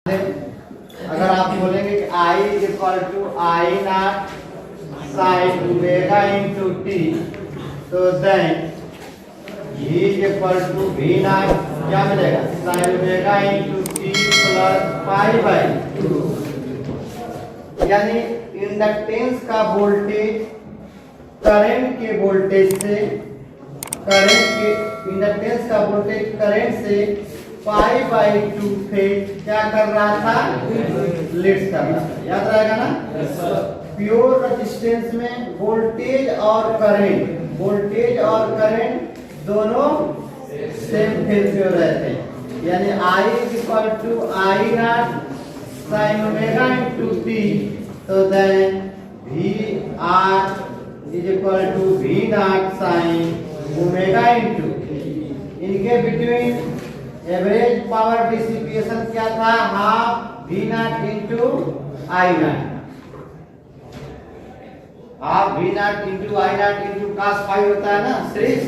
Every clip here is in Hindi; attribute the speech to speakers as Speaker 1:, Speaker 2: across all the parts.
Speaker 1: अगर आप बोलेंगे कि I is equal to I not sine omega into T, तो then V is equal to V not क्या मिलेगा, sine omega into T plus pi by 2। यानी इंडक्टेंस का वोल्टेज करंट के वोल्टेज से, करंट के इंडक्टेंस का वोल्टेज करंट से पाई बाई 2 फेज क्या कर रहा था, लीड कर रहा था। याद रहेगा ना। प्योर रेजिस्टेंस में वोल्टेज और करंट दोनों सेम फेज पे रहते हैं। यानी I is equal to I not sine omega into T, तो then V R is equal to V not sine omega into, इनके बिटवीन एवरेज पावर डिसिपेशन क्या था, half V not into I not, half V not into I not into cos phi होता है ना सीरीज।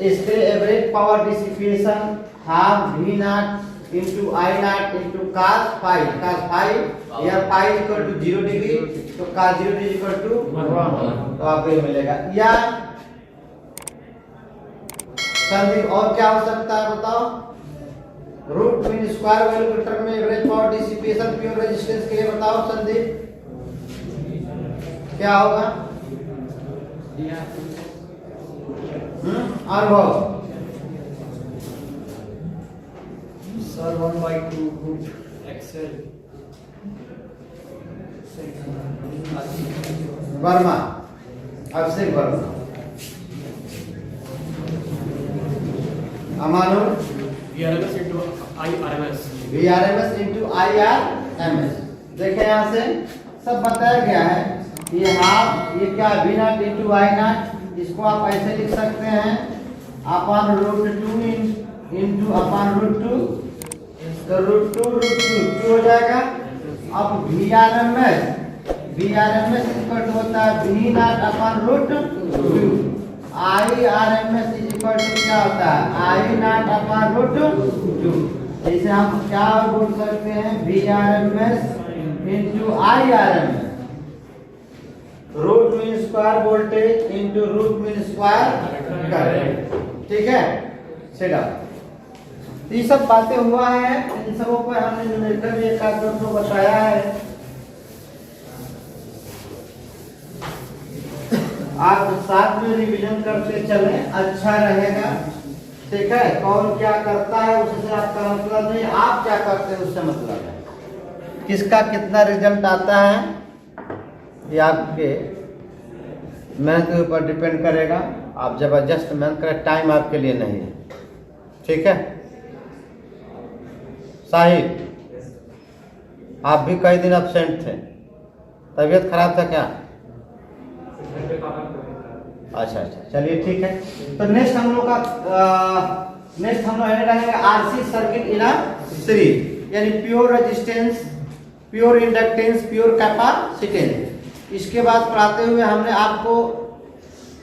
Speaker 1: इसके average power dissipation half V not into I not into cos phi, या फाई इक्वल टू 0 डिग्री, तो cos 0 डिग्री इक्वल टू 1, तो आपको ये मिलेगा। या संदीप और क्या हो सकता है बताओ, रूट मीन स्क्वायर वैल्यू के टर्म में average power dissipation pure resistance के लिए बताओ संदीप क्या होगा। और वो
Speaker 2: सर 1/2 रूट एक्सएल
Speaker 1: वर्मा, अभिषेक Verma, अमानु
Speaker 2: VRMS into IRMS।
Speaker 1: VRMS into IRMS। देखें यहाँ से सब बताया गया है। ये हाफ, ये क्या V not into I naught, इसको आप ऐसे लिख सकते हैं upon root 2 into upon root 2, तो रूट 2 हो जाएगा। अब VRMS इक्वल टू होता है V naught upon root 2, IRMS is equal to क्या होता है आई नॉट अपन रूट 2। इसे हम क्या बोल सकते हैं, VRMS into IRMS, root mean square voltage into root mean square current. ठीक है सेटा, ये सब बातें हुआ है, इन सबों पर हमने न्यूमेरिकल भी एक आध दो बताया है। आप साथ में रिवीजन करते चलें, अच्छा रहेगा। ठीक है, कौन क्या करता है उससे आपका मतलब नहीं, आप क्या करते हैं उससे मतलब है। किसका कितना रिजल्ट आता है ये आपके मेहनत के ऊपर डिपेंड करेगा। आप जबरदस्त मेहनत करें, टाइम आपके लिए नहीं है। ठीक है साहिब, आप भी कई दिन एब्सेंट थे, तबीयत खराब था क्या? अच्छा, चलिए ठीक है। तो नेक्स्ट हम लोग रहेंगे आरसी सर्किट इन सीरीज, यानी pure resistance, pure inductance, pure capacitance. इसके बाद पढ़ाते हुए हमने आपको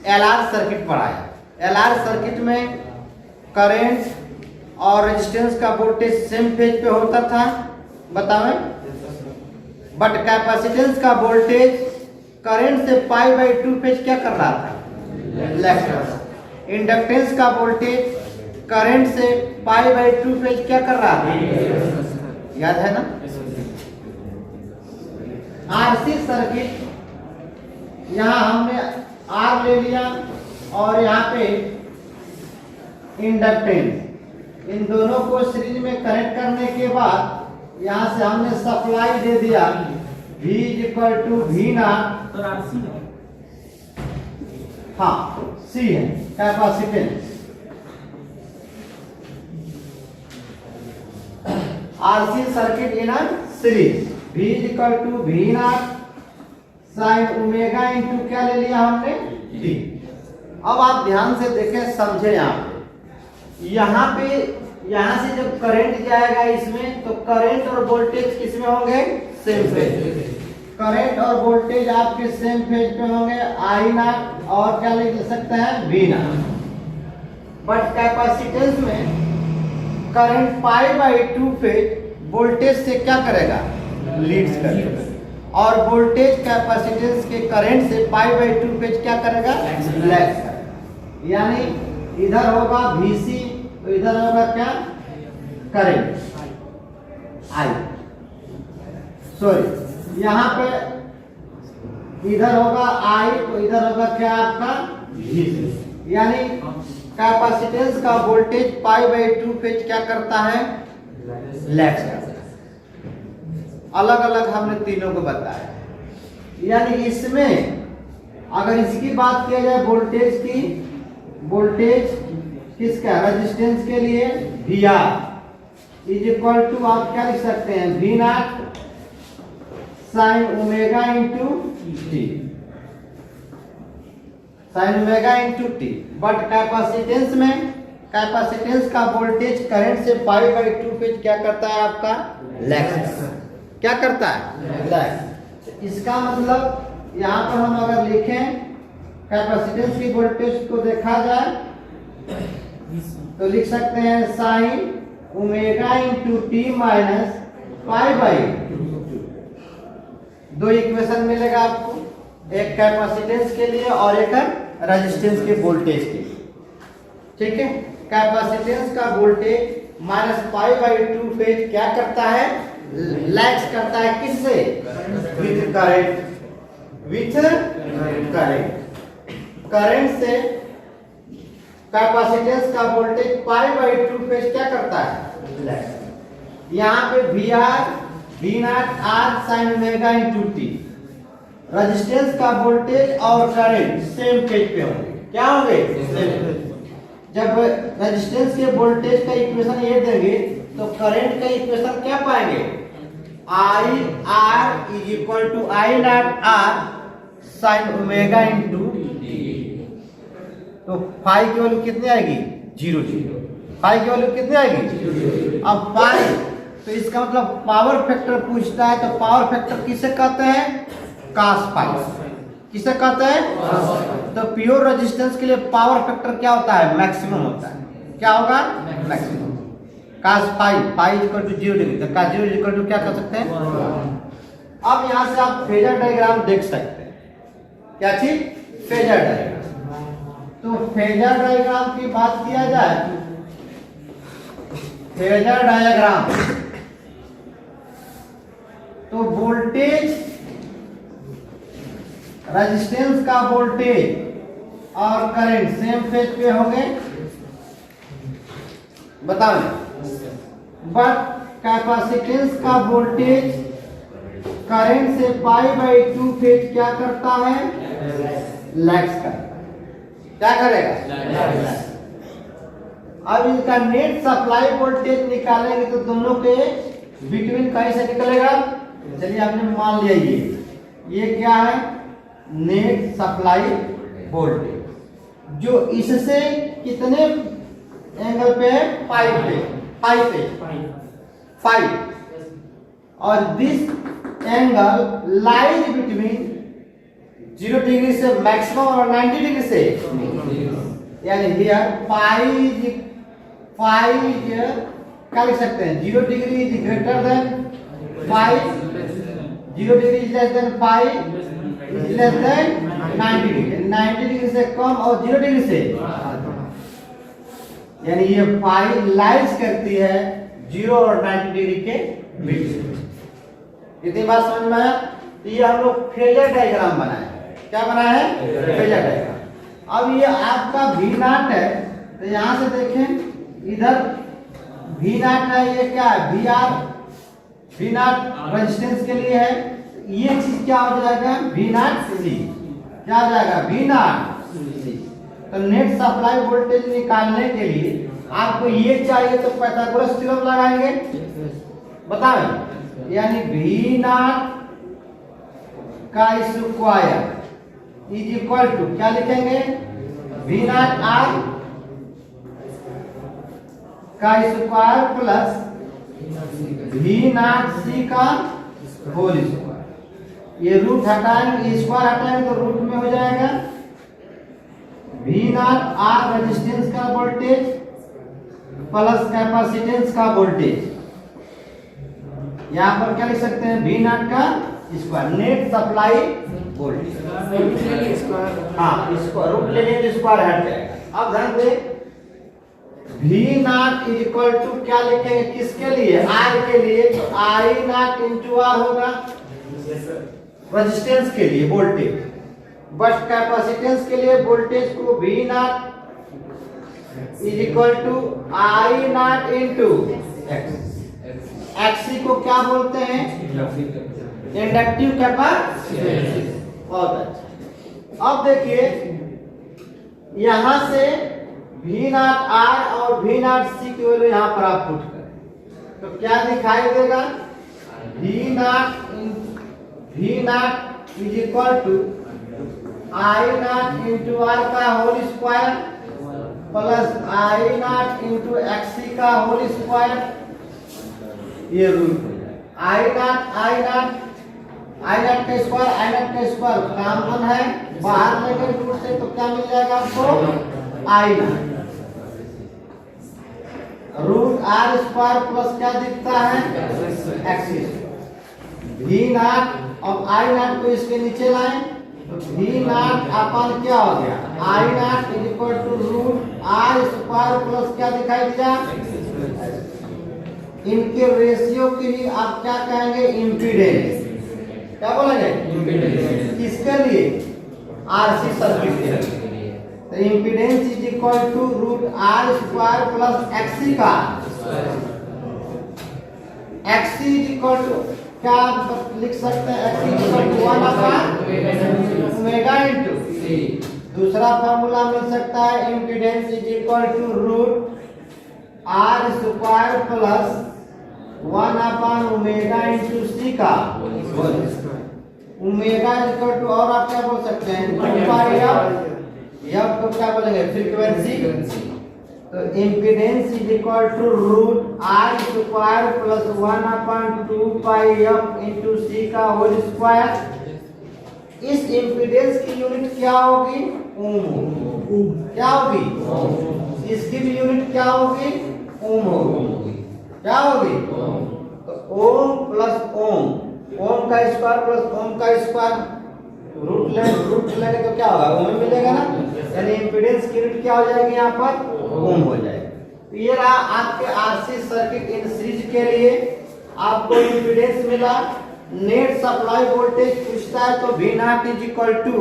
Speaker 1: एलआर सर्किट पढ़ाया। एलआर सर्किट में करंट और रेजिस्टेंस का वोल्टेज सेम फेज पे होता था, बतावें, बट कैपेसिटेंस का वोल्टेज करंट से पाई बाई 2 फेज क्या कर रहा था, लेफ्ट। इंडक्टेंस का वोल्टेज करंट से पाई बाई 2 फेज क्या कर रहा था, याद है ना। आरसी सर्किट, यहाँ हमने आर ले लिया और यहाँ पे इंडक्टेंस, इन दोनों को सीरीज में कनेक्ट करने के बाद यहाँ से हमने सप्लाई दे दिया V equal to V naught, हाँ C है capacitance. RC circuit in series, V equal to V not sine omega into क्या ले लिया हमने, T। अब आप ध्यान से देखें, समझे, यहाँ पे यहाँ से जब करंट जाएगा इसमें, तो करंट और वोल्टेज किसमें होंगे, सेम फेज। करंट और वोल्टेज आपके सेम फेज पे होंगे, आई नॉट और क्या लिख सकते हैं, V नॉट। बट कैपेसिटेंस में current pi by 2 phase, voltage से क्या करेगा, लीड्स करेगा, और वोल्टेज कैपेसिटेंस के करंट से π/2 पे क्या करेगा, लैग्स करेगा। यानी इधर होगा Vc तो इधर होगा क्या, करंट I, सॉरी यहाँ पे इधर होगा I तो इधर होगा क्या आपका Vc। यानी कैपेसिटेंस का वोल्टेज π/2 पे क्या करता है, लैग्स करता है। अलग अलग हमने तीनों को बताया। यानी इसमें अगर इसकी बात किया जाए वोल्टेज की, वोल्टेज किसका, रेजिस्टेंस के लिए VR इज इक्वल टू आप क्या लिख सकते हैं, V0 sign omega into T, sign omega into T. But capacitance में, कैपेसिटेंस का वोल्टेज करंट से π/2 पे क्या करता है आपका, लैग्स। क्या करता है, लैग्स। इसका मतलब यहाँ पर हम अगर लिखें कैपेसिटेंस की वोल्टेज को देखा जाए तो लिख सकते हैं sine omega into T minus π/2। दो इक्वेशन मिलेगा आपको, एक कैपेसिटेंस के लिए और एक रेजिस्टेंस के वोल्टेज के लिए। ठीक है, कैपेसिटेंस का वोल्टेज माइनस π/2 पे क्या करता है, लैग्स करता है किससे, with current, with current. Current से कैपेसिटेंस का वोल्टेज π/2 पे क्या करता है, लैग्स। यहाँ पे V0 R sin omega into T, resistance का वोल्टेज और करंट सेम पेज पे होंगे। क्या होंगे, जब रेजिस्टेंस के वोल्टेज का इक्वेशन ये देंगे तो करंट का इक्वेशन क्या पाएंगे, IR is equal to I0 R sin omega into T. तो फाई की वैल्यू कितनी आएगी, 0, फाई की वैल्यू कितनी आएगी। अब फाई तो इसका मतलब पावर फैक्टर पूछता है, तो पावर फैक्टर किसे कहते हैं, cos फाई। किसे कहते हैं, तो प्योर रेजिस्टेंस के लिए पावर फैक्टर क्या होता है, मैक्सिमम होता है। क्या होगा, maximum. cos phi, phi equal to 0 degree, तो cos 0 इक्वल टू क्या कर सकते हैं, 1। अब यहाँ से आप फेजर डायग्राम देख सकते हैं। क्या चीज, फेजर डायग्राम। तो फेजर डायग्राम की बात किया जाए, फेजर डायग्राम तो वोल्टेज, रेजिस्टेंस का वोल्टेज और करंट सेम फेज पे होंगे, बताओ। बट कैपेसिटेंस का वोल्टेज करंट से π/2 फेज क्या करता है, लैग्स करता है। क्या करेगा, अब इनका नेट सप्लाई वोल्टेज निकालेंगे तो दोनों के बिटवीन कहीं से निकलेगा। चलिए आपने मान लिया ये क्या है, नेट सप्लाई वोल्टेज, जो इससे कितने एंगल पे है, फाइव पे, और this angle lies between 0 degree से मैक्सिमम और 90 डिग्री से, यानी हियर फाई क्या लिख सकते हैं, 0 degree is greater than 5, 0 degree is less than 5, is less than 90 degree, 90 degree से कम और 0 डिग्री से, यानी ये फाई लाइज करती है 0 और 90 डिग्री के बीच। इतनी बात समझ में आया। तो ये हम लोग फेजर डायग्राम बनाए। क्या बनाया है, फेजर डायग्राम। अब ये आपका V0 है, तो यहां से देखें इधर V0 है, ये क्या है, V0 रेजिस्टेंस के लिए है। ये चीज क्या हो जाएगा, V0C, क्या हो जाएगा, V0C। तो नेट सप्लाई वोल्टेज निकालने के लिए आपको ये चाहिए तो पाइथागोरस थ्योरम लगाएंगे, बताएं। यानी V0 का स्क्वायर इज इक्वल टू क्या लिखेंगे, V0 R का स्क्वायर प्लस V0C का होल स्क्वायर। ये रूट हटाएंगे, स्क्वायर हटाएंगे तो रूट में हो जाएगा V0 R रेजिस्टेंस का वोल्टेज प्लस कैपेसिटेंस का वोल्टेज यहाँ पर क्या लिख सकते हैं, V नॉट का स्क्वायर, नेट सप्लाई वोल्टेज। हाँ, इसको रूट ले लेंगे तो स्क्वायर हट जाएगा। अब ध्यान दें, V not is equal to क्या लिखेंगे, किसके लिए, R के लिए, तो I नॉट इंटू R होगा रेजिस्टेंस के लिए वोल्टेज, बट कैपेसिटेंस के लिए वोल्टेज को V not is equal to I not into XC को क्या बोलते हैं, इंडक्टिव कैपेसिटेंस। बहुत अच्छा। अब देखिए यहां से V नॉट R और V नॉट C की वैल्यू यहां पर आप पुट करें तो क्या दिखाई देगा, V not is equal to I not into R का whole square plus I not into XC का होल स्क्वायर, ये रूल I नॉट का स्क्वायर कॉमन है, बाहर लेकर रूट से तो क्या मिल जाएगा आपको, I naught root R square plus क्या दिखता है, एक्स। V नॉट, अब I नॉट को इसके नीचे लाएं तो V नॉट अपन क्या हो गया, I naught is equal to root R square plus क्या दिखाई दिया, इनके रेशियो के लिए आप क्या कहेंगे, इम्पीडेंस। क्या बोलेंगे, इम्पीडेंस। किसके लिए, RC सर्किट के लिए। तो impedance is equal to root R square plus XC का, XC इज इक्वल टू क्या लिख सकते हैं, XC is equal to 1 omega into C। दूसरा फार्मूला मिल सकता है, impedance is equal to root R square plus 1 omega into C का, ओमेगा इक्वल टू, और आप क्या बोल सकते हैं, 2 पाई f को क्या बोलेंगे, फ्रीक्वेंसी। तो impedance is equal to root R square plus 1/2 pi f into C का होल स्क्वायर। इस इम्पीडेंस की यूनिट क्या होगी, ओम। क्या होगी, इसकी भी यूनिट क्या होगी, ओम होगी। क्या होगी, तो ओम प्लस ओम, ओम का स्क्वायर प्लस ओम का स्क्वायर, रूट लेंगे तो क्या होगा, ओम मिलेगा ना, यानी इम्पीडेंस की यूनिट क्या हो जाएगी, यहाँ पर ओम हो जाएगी। तो ये रहा आपके RC सर्किट इन सीरीज के लिए, आपको इम्पीडेंस मिला, नेट सप्लाई वोल्टेज पूछता है तो V not is equal to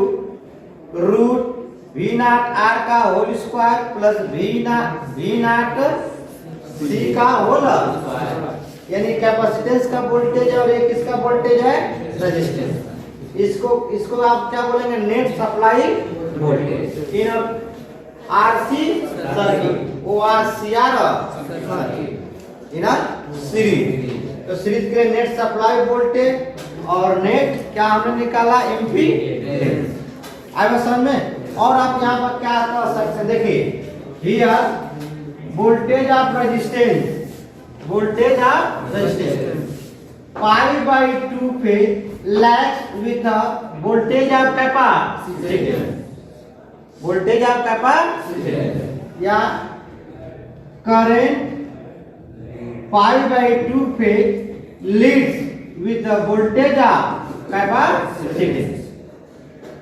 Speaker 1: root V not R का whole square plus V not C का होल, यानी कैपेसिटेंस का वोल्टेज और ये किसका वोल्टेज है, रेजिस्टेंस। इसको आप क्या बोलेंगे, net supply voltage in RC circuit, ORCR in series. तो सीरीज के लिए नेट सप्लाई वोल्टेज और नेट क्या हमने निकाला, इम्पीडेंस। आए समझ में। और आप यहाँ पर क्या कर सकते हैं, देखिए here voltage of resistance, π/2 phase lags with voltage of capacitance, या current π/2 phase leads with voltage of capacitance.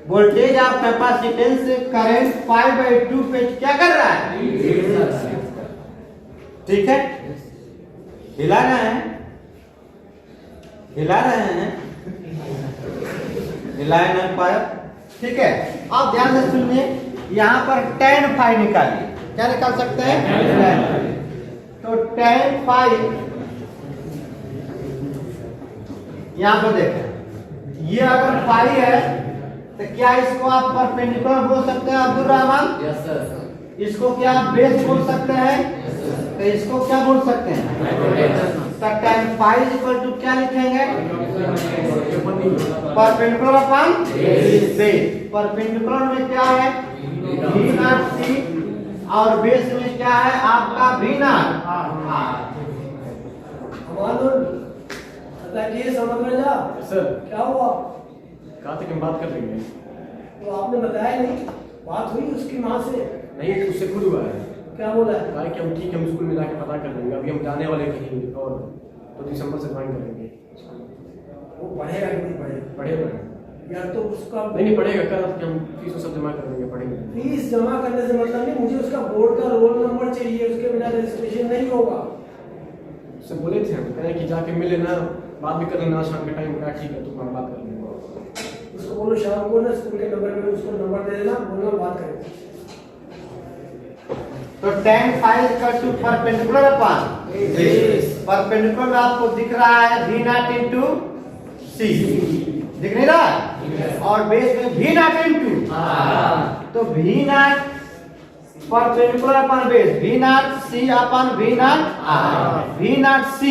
Speaker 1: Voltage of capacitance से करंट π/2 फेज क्या कर रहा है, ठीक है, हिला रहे हैं, हिलाए ना पाए, ठीक है। अब ध्यान से सुनिए, यहाँ पर tan फाई निकालिए, क्या निकाल सकते हैं, तो tan फाई यहाँ पर देखें, ये अगर फाई है तो क्या इसको आप परपेंडिकुलर बोल सकते हैं अब्दुल रहमान, यस सर। इसको क्या आप बेस बोल सकते हैं, तो इसको क्या बोल सकते हैं, tan फाई इक्वल टू क्या लिखेंगे, परपेंडिकुलर अपॉन बेस। परपेंडिकुलर में क्या है, V नॉट C, और बेस में क्या है आपका V नॉट
Speaker 3: ये समझ में जा
Speaker 2: सर।
Speaker 3: क्या हुआ,
Speaker 2: कहा तक हम बात कर लेंगे,
Speaker 3: तो आपने बताया नहीं, बात हुई उसकी माँ से,
Speaker 2: नहीं उससे खुद हुआ है,
Speaker 3: क्या बोला है,
Speaker 2: कहा कि हम ठीक है, हम स्कूल में जाके पता कर लेंगे, अभी हम जाने वाले कहीं और, तो दिसंबर से ज्वाइन करेंगे।
Speaker 3: वो पढ़ेगा कि नहीं पढ़ेगा?
Speaker 2: पढ़ेगा
Speaker 3: या तो उसका
Speaker 2: नहीं पढ़ेगा, कल कि हम फीस सब जमा कर देंगे, पढ़ेंगे।
Speaker 3: फीस जमा करने से मतलब नहीं, मुझे उसका बोर्ड का रोल नंबर चाहिए, उसके बिना रजिस्ट्रेशन नहीं होगा।
Speaker 2: उससे बोले थे हम, कहें कि जाके मिले ना, बात भी कर लेना शाम के टाइम का, ठीक है तो हम बात कर लेंगे।
Speaker 3: उसको बोलो शाम को ना स्कूल के नंबर में उसको नंबर दे देना, बोलना बात करेंगे।
Speaker 1: तो tan phi equal to perpendicular upon perpendicular में आपको दिख रहा है v नॉट इनटू c, दिख नहीं रहा? और बेस में v नॉट इनटू, तो v not perpendicular upon base v not c upon v not r, v not c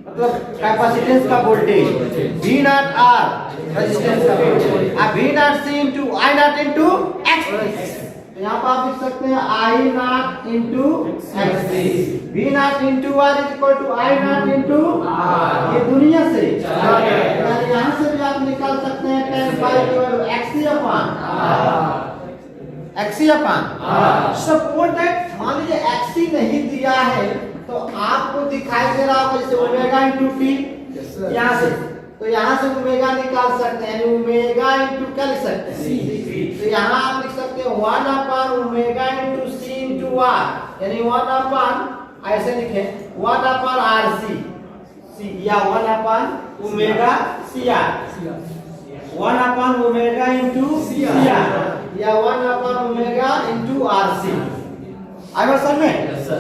Speaker 1: मतलब कैपेसिटेंस का voltage, v not r resistance का वोल्टेज, अब v not c into i not into x। तो यहाँ पर आप लिख सकते हैं I not into x, V not into R is equal to I not into ये दुनिया से, यानी यहाँ से भी आप निकाल सकते हैं tan phi equal to XC upon suppose that मान लीजिए XC नहीं दिया है तो आपको दिखाई दे रहा होगा जैसे ओमेगा इंटू टी, यहाँ से तो यहाँ से ओमेगा निकाल सकते हैं, ओमेगा इंटू क्या लिख सकते हैं, तो यहाँ आप लिख सकते हैं 1 upon omega into C into R, यानी 1 अपॉन ऐसे लिखें 1 अपॉन आर सी या 1 upon omega C R, 1 upon omega into C R या 1 upon omega into R C. आगे समझ में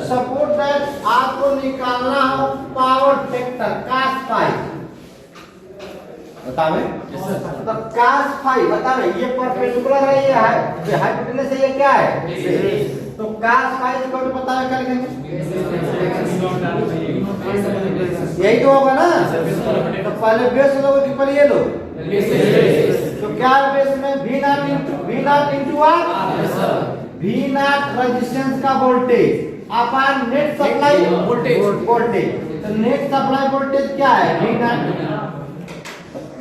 Speaker 1: सपोज दैट आपको निकालना हो पावर फैक्टर cos phi, बतावे तो cos phi बतावे ये परपेंडिकुलर है, ये है हाइपोटेनस है, ये क्या है, तो cos phi इक्वल टू बतावे क्या लिखेंगे, यही तो होगा ना। तो पहले बेस लोगे कि पहले ये लो, तो क्या बेस में v not into R, V not resistance का voltage upon net supply voltage, तो नेट सप्लाई वोल्टेज क्या है V नॉट,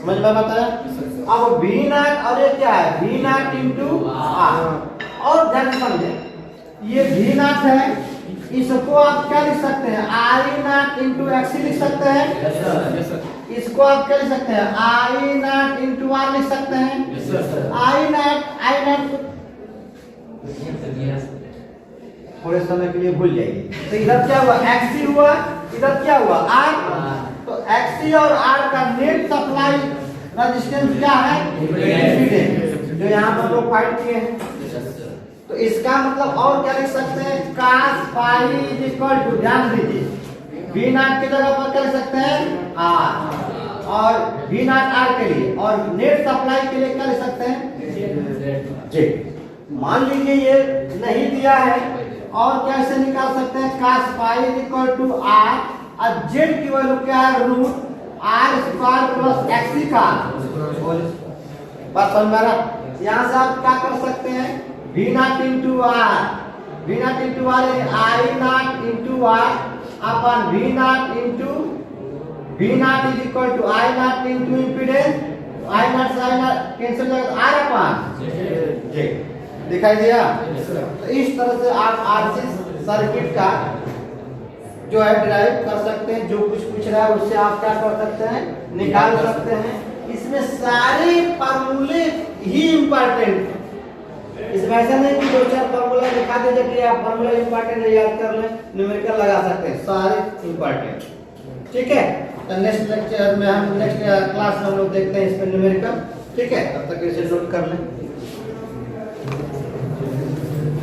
Speaker 1: समझ में बताया। अब V नॉट और ये क्या है V नॉट इंटू आर, और ध्यान से समझे ये V नॉट है, इसको आप क्या लिख सकते हैं I नॉट इंटू एक्स लिख सकते हैं, इसको आप क्या लिख सकते हैं I नॉट इंटू आर लिख सकते हैं, I नॉट थोड़े समय के लिए भूल जाइए। तो इधर क्या हुआ XC हुआ, इधर क्या हुआ R, तो XC और R का नेट सप्लाई रेजिस्टेंस क्या है इम्पीडेंस, जो यहाँ पर लोग फाइंड किए हैं। तो इसका मतलब और क्या लिख सकते हैं cos phi is equal to, ध्यान दीजिए V नॉट की जगह पर क्या लिख सकते हैं R, और V नॉट R के लिए और नेट सप्लाई के लिए क्या लिख सकते हैं Z। मान लीजिए ये नहीं दिया है और कैसे निकाल सकते हैं cos phi is equal to R और Z की वैल्यू क्या है root R square plus XC का, बात समझ में आ रहा। यहाँ से आप क्या कर सकते हैं V not into R, V not into R I not into R upon V not into V not is equal to I not into impedance, I not से I नॉट कैंसिल हो जाएगा R अपॉन Z, दिखाई दिया। तो इस तरह से आप आरसी सर्किट का जो है डिराइव कर सकते हैं, जो कुछ पूछ रहा है उससे आप क्या कर सकते हैं निकाल सकते हैं। इसमें सारे फार्मूले ही इंपॉर्टेंट, इसमें ऐसा नहीं कि 2-4 फार्मूला दिखा दीजिए कि आप फार्मूला इंपॉर्टेंट याद कर लें, न्यूमेरिकल लगा सकते हैं, सारे इंपॉर्टेंट। ठीक है, तो नेक्स्ट लेक्चर में हम नेक्स्ट क्लास में हम लोग देखते हैं इस पर न्यूमेरिकल। ठीक है, तब तक इसे नोट कर लें।